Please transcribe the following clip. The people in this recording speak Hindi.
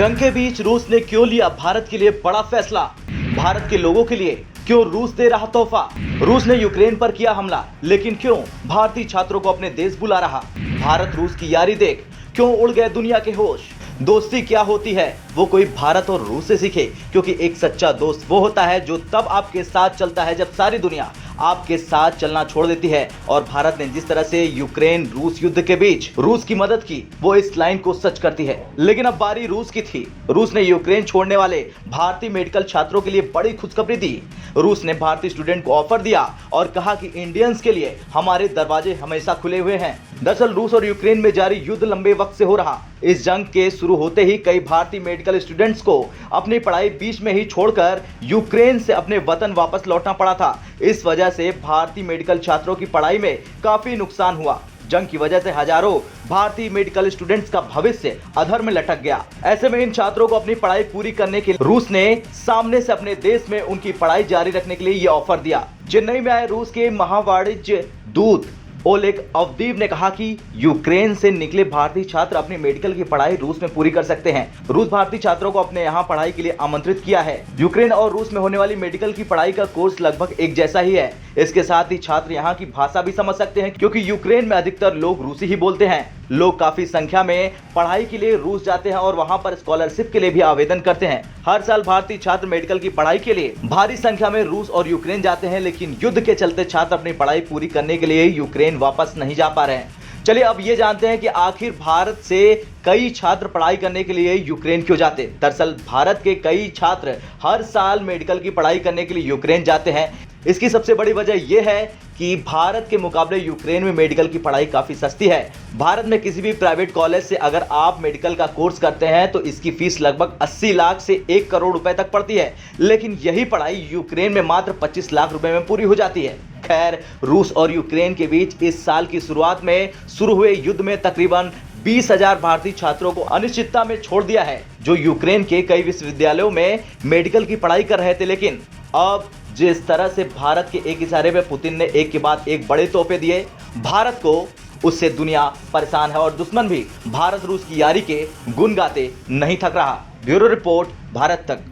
जंग के बीच रूस ने क्यों लिया भारत के लिए बड़ा फैसला? भारत के लोगों के लिए क्यों रूस दे रहा तोहफा? रूस ने यूक्रेन पर किया हमला, लेकिन क्यों भारतीय छात्रों को अपने देश बुला रहा? भारत रूस की यारी देख क्यों उड़ गए दुनिया के होश? दोस्ती क्या होती है वो कोई भारत और रूस से सीखे, क्योंकि एक सच्चा दोस्त वो होता है जो तब आपके साथ चलता है जब सारी दुनिया आपके साथ चलना छोड़ देती है। और भारत ने जिस तरह से यूक्रेन रूस युद्ध के बीच रूस की मदद की, वो इस लाइन को सच करती है। लेकिन अब बारी रूस की थी। रूस ने यूक्रेन छोड़ने वाले भारतीय मेडिकल छात्रों के लिए बड़ी खुशखबरी दी। रूस ने भारतीय स्टूडेंट को ऑफर दिया और कहा कि इंडियंस के लिए हमारे दरवाजे हमेशा खुले हुए हैं। दरअसल रूस और यूक्रेन में जारी युद्ध लंबे वक्त से हो रहा। इस जंग के शुरू होते ही कई भारतीय मेडिकल स्टूडेंट्स को अपनी पढ़ाई बीच में ही छोड़कर यूक्रेन से अपने वतन वापस लौटना पड़ा था। इस वजह से भारतीय मेडिकल छात्रों की पढ़ाई में काफी नुकसान हुआ। जंग की वजह से हजारों भारतीय मेडिकल स्टूडेंट्स का भविष्य अधर में लटक गया। ऐसे में इन छात्रों को अपनी पढ़ाई पूरी करने के लिए रूस ने सामने से अपने देश में उनकी पढ़ाई जारी रखने के लिए ये ऑफर दिया। चेन्नई में आए रूस के महावाणिज्य दूत ओलेग अवदीव ने कहा कि यूक्रेन से निकले भारतीय छात्र अपनी मेडिकल की पढ़ाई रूस में पूरी कर सकते हैं। रूस भारतीय छात्रों को अपने यहाँ पढ़ाई के लिए आमंत्रित किया है। यूक्रेन और रूस में होने वाली मेडिकल की पढ़ाई का कोर्स लगभग एक जैसा ही है। इसके साथ ही छात्र यहाँ की भाषा भी समझ सकते हैं, क्योंकि यूक्रेन में अधिकतर लोग रूसी ही बोलते हैं। लोग काफी संख्या में पढ़ाई के लिए रूस जाते हैं और वहां पर स्कॉलरशिप के लिए भी आवेदन करते हैं। हर साल भारतीय छात्र मेडिकल की पढ़ाई के लिए भारी संख्या में रूस और यूक्रेन जाते हैं, लेकिन युद्ध के चलते छात्र अपनी पढ़ाई पूरी करने के लिए यूक्रेन वापस नहीं जा पा रहे हैं। चलिए अब ये जानते हैं कि आखिर भारत से कई छात्र पढ़ाई करने के लिए यूक्रेन क्यों जाते। दरअसल भारत के कई छात्र हर साल मेडिकल की पढ़ाई करने के लिए यूक्रेन जाते हैं। इसकी सबसे बड़ी वजह यह है कि भारत के मुकाबले यूक्रेन में मेडिकल की पढ़ाई काफी सस्ती है। भारत में किसी भी प्राइवेट कॉलेज से अगर आप मेडिकल का कोर्स करते हैं तो इसकी फीस लगभग 80 लाख से 1 करोड़ रुपए तक पड़ती है, लेकिन यही पढ़ाई यूक्रेन में मात्र 25 लाख रुपए में पूरी हो जाती है। खैर, रूस और यूक्रेन के बीच इस साल की शुरुआत में शुरू हुए युद्ध में तकरीबन 20,000 भारतीय छात्रों को अनिश्चितता में छोड़ दिया है, जो यूक्रेन के कई विश्वविद्यालयों में मेडिकल की पढ़ाई कर रहे थे। लेकिन अब जिस तरह से भारत के एक इशारे पे पुतिन ने एक के बाद एक बड़े तोहफे दिए भारत को, उससे दुनिया परेशान है और दुश्मन भी भारत रूस की यारी के गुण गाते नहीं थक रहा। ब्यूरो रिपोर्ट, भारत तक।